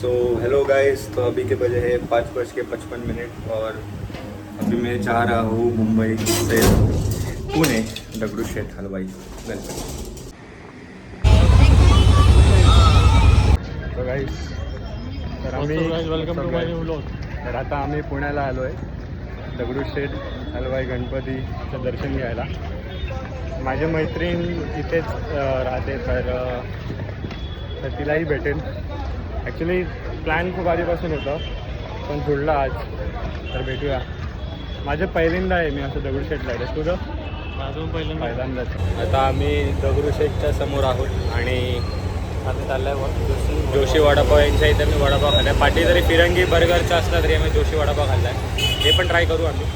So hello guys, तो अभी के बजे है 5:55 और अभी मैं जा रहा हूँ मुंबई से पुणे दगडूशेठ हलवाई गणपती। तो गाइस, तर welcome to my new vlog. तर आता आम्ही पुण्याला आलो आहे दगडूशेठ हलवाई गणपतीचं दर्शन घ्यायला. माझी मैत्रीण इथेच राहते, तर तिलाही भेटेल. ॲक्च्युली प्लॅन खूप आधीपासून होतं, पण जुळला आज, तर भेटूया. माझं पहिल्यांदा आहे मी असं दगडूशेठला आहे. तुझं? माझं पहिल्यांदाच. आता आम्ही दगडूशेठच्या समोर आहोत आणि आता चाललंय जोशी वडापाव यांच्या इथे मी वडापाव खाल्ला आहे. पाठी जरी फिरंगी बर्गरचा असला तरी आम्ही जोशी वडापाव खाल्ला आहे. हे पण ट्राय करू आम्ही.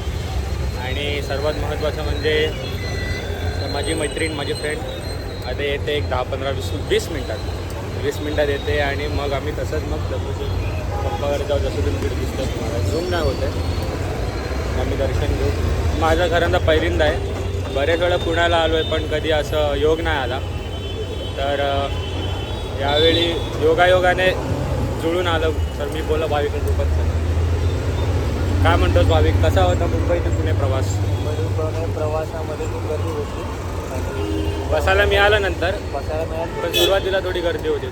आणि सर्वात महत्त्वाचं म्हणजे माझी मैत्रीण, माझी फ्रेंड आता येते एक 10-15-20 मिनटात येते आणि मग आम्ही तसंच मग पप्पावर जाऊ. जसं तुम्ही तिथे दिसतं तुम्हाला झूम नाही होते, आम्ही दर्शन घेऊ. माझा खरंदा पहिल्यांदा आहे. बरेच वेळा पुण्याला आलो आहे पण कधी असं योग नाही आला, तर यावेळी योगायोगाने जुळून आलं. तर मी बोला भाविकांसोबत काय म्हणतोस भाविक, कसा होता मुंबई ते पुणे प्रवास? प्रवासामध्ये खूप गर्दी होती आणि बसायला मिळालं नंतर, बसायला मिळालं पण सुरुवातीला थोडी गर्दी होती.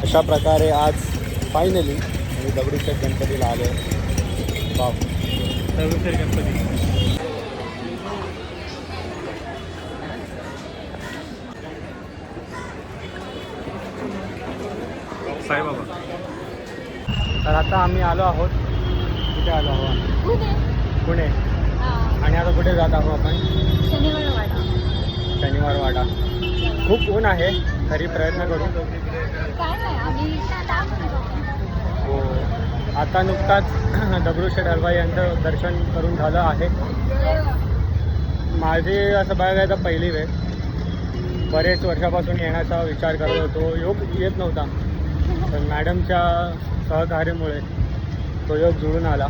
अशा प्रकारे आज फायनली मी दगडूशेठ गणपतीला आलो आहे. बाप, दगडूशेठ गणपती. साईबाबा. तर आता आम्ही आलो आहोत, कुठे आलो आहोत? पुणे. आणि आता कुठे जात आहोत आपण? शनिवार वाडा. खूप ऊन आहे, तरी प्रयत्न करू. हो, आता नुकताच दगडूशेठ हलवाई यांचं दर्शन करून झालं आहे. माझी असं बघायचं पहिली वेळ. बरेच वर्षापासून येण्याचा विचार करत होतो, योग येत नव्हता, पण मॅडमच्या सहकार्यामुळे तो योग जुळून आला.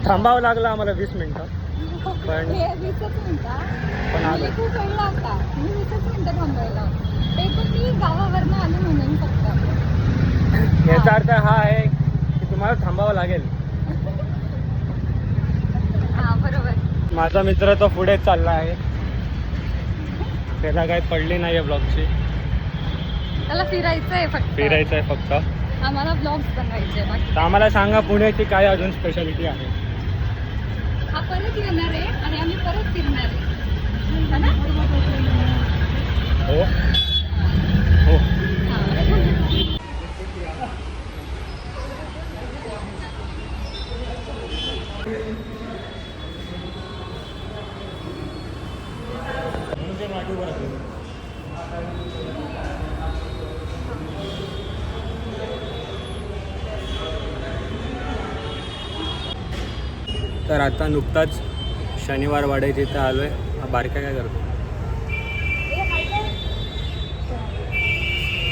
थांबावं लागलं आम्हाला 20 मिनटं, पण आलो. याचा अर्थ हा आहे की तुम्हाला थांबावं लागेल. माझा मित्र तो पुढे चालला आहे, त्याला काही पडली नाही आहे ब्लॉगची. त्याला फिरायचं आहे फक्त. आम्हाला ब्लॉग्स बनवायचे. तर आम्हाला सांगा पुण्याची काय अजून स्पेशालिटी आहे? हा परत येणार आहे आणि आम्ही परत फिरणार आहे. हो हो. तर आता नुकताच शनिवार वाड्याच्या इथं आलो आहे. हा बारक्या काय करतो?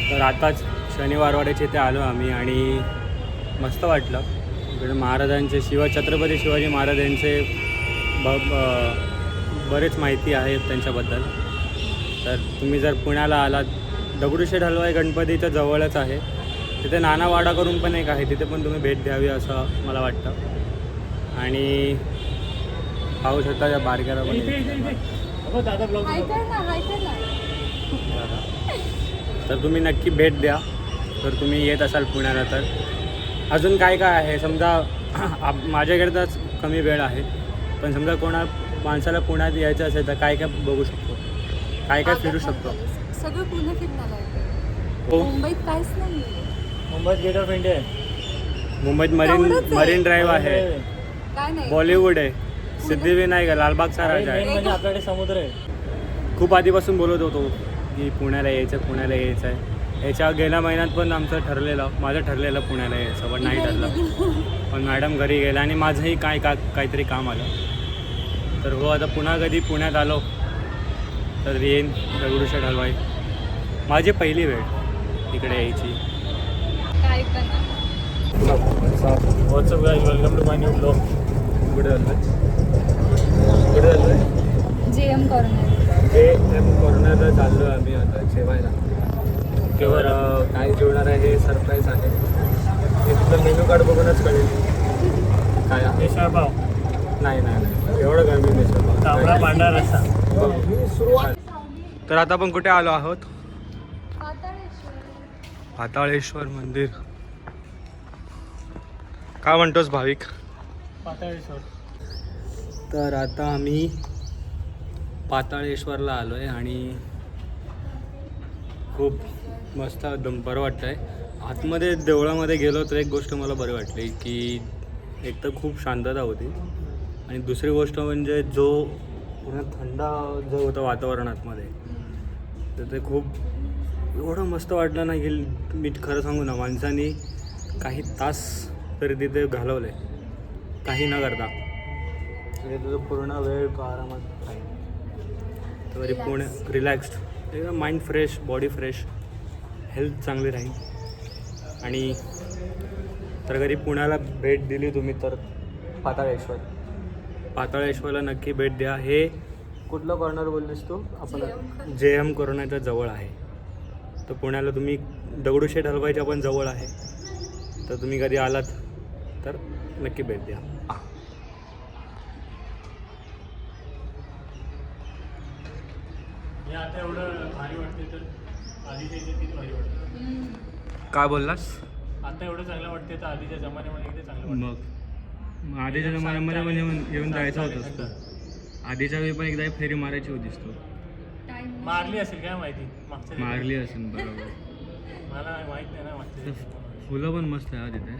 तर आताच शनिवार वाड्याच्या इथे आलो आम्ही आणि मस्त वाटलं. इकडे महाराजांचे छत्रपती शिवाजी महाराज यांचे बरेच माहिती आहे त्यांच्याबद्दल. तर तुम्ही जर पुण्याला आलात, दगडूशेठ हलवाई गणपतीच्या जवळच आहे. तिथे नानावाडा करून पण एक आहे, तिथे पण तुम्ही भेट द्यावी असं मला वाटतं. आणि पाहू शकता त्या बारक्याला पण. तर तुम्ही नक्की भेट द्या तर तुम्ही येत असाल पुण्याला. तर अजून काय काय आहे समजा, माझ्याकडे तर कमी वेळ आहे, पण समजा कोणा माणसाला पुण्यात यायचं असेल तर काय काय बघू शकतो, काय काय फिरू शकतो? सगळं पुणे फिरणार आहे. हो, मुंबईत काहीच नाही. मुंबईत गेट ऑफ इंडिया आहे. मुंबईत मरीन ड्राईव्ह आहे, काय नाही. बॉलिवूड आहे, सिद्धिविनायक आहे, लालबागचा राजा आहे. म्हणजे आपल्याकडे समुद्र आहे. खूप आधीपासून बोलत होतो की पुण्याला यायचं आहे. याच्या गेल्या महिन्यात पण माझं ठरलेलं पुण्याला यायचं, पण नाही ठरलं. पण मॅडम घरी गेला आणि माझंही काहीतरी काम आलं. तर हो, आता पुन्हा कधी पुण्यात आलो तर येईन दगडूशेठ हलवाई. माझी पहिली वेळ. इकडे यायची. काय पण what's up guys, welcome to my new blog. कुठे चाललोय? कुठे चाललोय? JM corner. JM कॉर्नरला चाललो आहे आम्ही आता जेवायला. केवळ काय जेवणार आहे हे सरप्राईज आहे. हे तुझं मेन्यू कार्ड बघूनच कळेल काय आहे. मिसळ पाव, नाही नाही नाही एवढं काय मी मिसळ तांबडा पांढरा रस्सा. तर आता आपण कुठे आलो आहोत? पाताळेश्वर. पाताळेश्वर मंदिर. काय म्हणतोस भाविक? पाताळेश्वर. तर आता आम्ही पाताळेश्वरला आलो आहे आणि खूप मस्त एकदम बरं वाटतं आहे. आतमध्ये देवळामध्ये गेलो तर एक गोष्ट मला बरी वाटली की एक तर खूप शांतता होती आणि दुसरी गोष्ट म्हणजे जो पूर्ण थंड जो होतं वातावरण आतमध्ये तर ते खूप एवढं मस्त वाटलं ना की मी खरं सांगू ना माणसांनी काही तास तरी तिथे घालवले काही न करता. म्हणजे तुझं पूर्ण वेळ आरामात आहे तरी पुणे रिलॅक्स्ड एकदम mind fresh body fresh health चांगली राहील. आणि तर कधी पुण्याला भेट दिली तुम्ही तर पाताळेश्वरला नक्की भेट द्या. हे कुठलं कॉर्नर बोललीस तू? आपण JM कॉर्नरच्या जवळ आहे. तर पुण्याला तुम्ही दगडूशेठ हलवाईच्या पण जवळ आहे. तर तुम्ही कधी आलात तर नक्की भेट द्या. हे आता एवढं भारी वाटते तर आधीच्या इथे किती भारी वाटतं. काय बोललास? आता एवढं चांगलं वाटते तर आधीच्या जमान्यामध्ये किती चांगलं वाटतं. मग आधीच्या जमान्यामध्ये म्हणजे येऊन जायचं होतं. आधीच्या वेळी पण एकदा फेरी मारायची होतीस तू. मारली असेल काय माहिती मागच्या मारली असेल बरोबर. मला माहित नाही ना मागच्या दिवशी. फुलं पण मस्त आहे तिथे.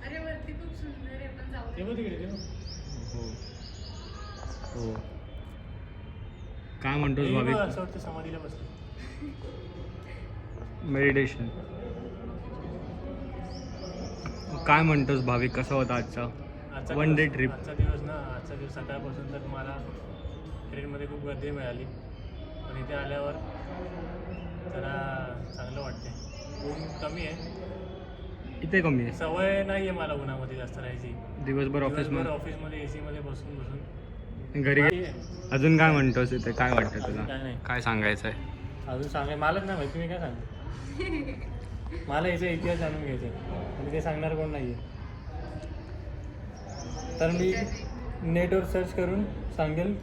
अरे वरती खूप सुंदर आहे, पण जाऊ ते बघ तिकडे ते बघ. हो हो. काय म्हणतोस हे बघ, भाविक? असं वाटतं समाधीला बसलं. मेडिटेशन. काय म्हणतोस भाविक? कसा होता आजचा आजचा वन डे दिवस- ट्रिप? आजचा दिवस ना, आजचा दिवस सकाळपासून तर मला ट्रेनमध्ये खूप गर्दी मिळाली, पण इथे आल्यावर जरा चांगलं वाटते. ऊन कमी आहे, इथे कमी आहे. सवय नाही आहे मला उन्हामध्ये जास्त राहायची. दिवसभर ऑफिसमध्ये ऑफिसमध्ये AC मध्ये बसून बसून घरी बाकी आहे. अजून काय म्हणतोस इथे? काय वाटतं तुला? काय नाही, काय सांगायचं आहे? अजून सांगाय मलाच नाही माहिती, मी काय सांगू. मला याचा इतिहास जाणून घ्यायचा आहे आणि ते सांगणार कोण नाही आहे. तर मी नेटवर सर्च करून सांगेल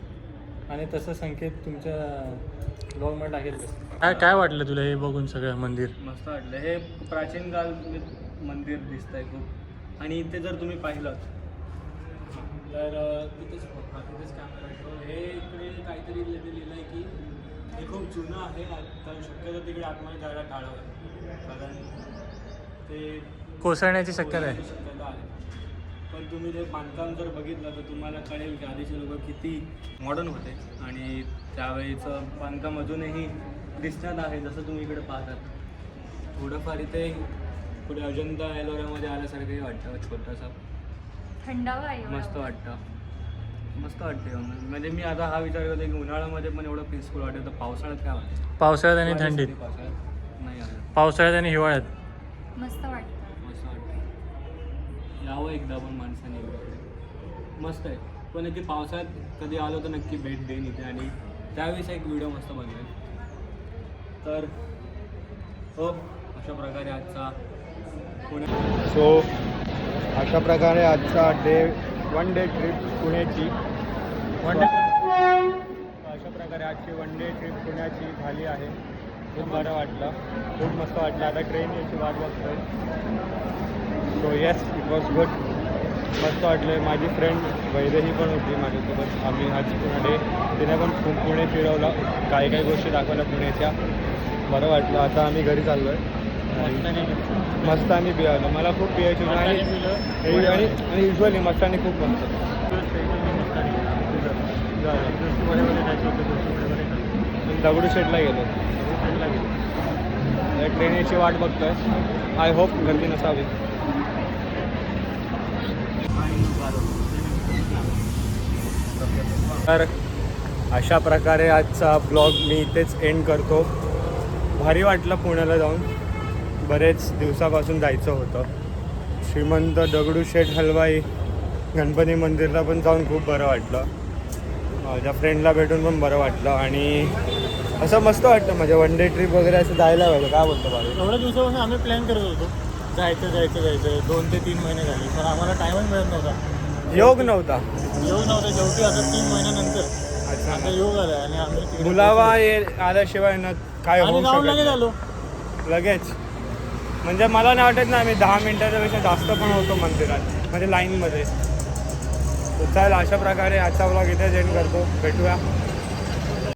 आणि तसं संकेत तुमच्या ब्लॉगमध्ये टाकेल. काय वाटलं तुला हे बघून सगळं मंदिर? मस्त वाटलं. हे प्राचीन काल मंदिर दिसत आहे खूप. आणि इथे जर तुम्ही पाहिलं तर तिथेच कॅमेरा ठेवून हे इकडे काहीतरी लिहिलं आहे की हे खूप जुनं आहे. तर शक्यतो तिकडे आतमध्ये जायला टाळावं कारण ते कोसळण्याची शक्यता आहे. शक्यता आहे. पण तुम्ही ते बांधकाम जर बघितलं तर तुम्हाला कळेल की आधीचे लोक किती मॉडर्न होते आणि त्यावेळीचं बांधकाम अजूनही दिसण्यात आहे जसं तुम्ही इकडे पाहतात. थोडंफार इथे पुढे अजंता एलोरामध्ये आल्यासारखंही वाटतं. छोटासा थंडावा आहे एवढा. मस्त वाटतं. मस्त वाटते. म्हणजे मी आता हा विचार करतो की उन्हाळ्यामध्ये पण एवढं पीसफुल वाटतं तर पावसाळ्यात काय वाटतं? पावसाळ्यात आणि थंडीत. पावसाळ्यात नाही आलं. पावसाळ्यात आणि हिवाळ्यात मस्त वाटतं. मस्त वाटतं. यावं एकदा पण माणसाने इकडे. मस्त आहे. पण इथे पावसाळ्यात कधी आलो तर नक्की भेट देईन इथे आणि त्यावेळेस एक व्हिडिओ मस्त बनवेल. तर हो अशा प्रकारे आजचा अशा प्रकारे आजचा वन डे ट्रिप पुण्याची अशा प्रकारे आजची वन डे ट्रिप पुण्याची झाली आहे. खूप बरं वाटलं, खूप मस्त वाटलं. आता ट्रेन याची वाट बघतोय. So yes it was good. मस्त वाटलं. माझी फ्रेंड वैदेही पण होती माझ्यासोबत. आम्ही आज पुणे तिने पण खूप पुणे फिरवलं, काही काही गोष्टी दाखवल्या पुण्याच्या. बरं वाटलं. आता आम्ही घरी चाललो आहे. मस्तानी पियावलं. मला खूप पियायची आणि युजली मस्तानी खूप मस्त. दगडूशेठला गेलो. ट्रेनेची वाट बघतोय. आय होप गर्दी नसावी. तर अशा प्रकारे आजचा ब्लॉग मी इथेच एंड करतो. भारी वाटलं पुण्याला जाऊन. बरेच दिवसापासून जायचं होतं. श्रीमंत दगडूशेठ हलवाई गणपती मंदिरला पण जाऊन खूप बरं वाटलं. माझ्या फ्रेंडला भेटून पण बरं वाटलं आणि असं मस्त वाटतं म्हणजे वन डे ट्रिप वगैरे असं जायला पाहिजे. काय बोलतो बाबा? एवढ्या दिवसापासून आम्ही प्लॅन करत होतो जायचं 2 ते 3 महिने झाले, पण आम्हाला टाईमच मिळत नव्हता, योग नव्हता. योग नव्हता. शेवटी आता 3 महिन्यानंतर अच्छा. आता योग आला आणि आम्ही तिकडे मुलावा आल्याशिवाय ना काय आणि होऊ जाऊन लगेच शकत आलो. नाही. लगेच म्हणजे मला नाही वाटत ना आम्ही 10 मिनिटाच्या पेक्षा जास्त पण होतो मंदिरात म्हणजे लाईनमध्ये. तर चल अशा प्रकारे आजचा व्लॉग इथे एंड करतो. भेटूया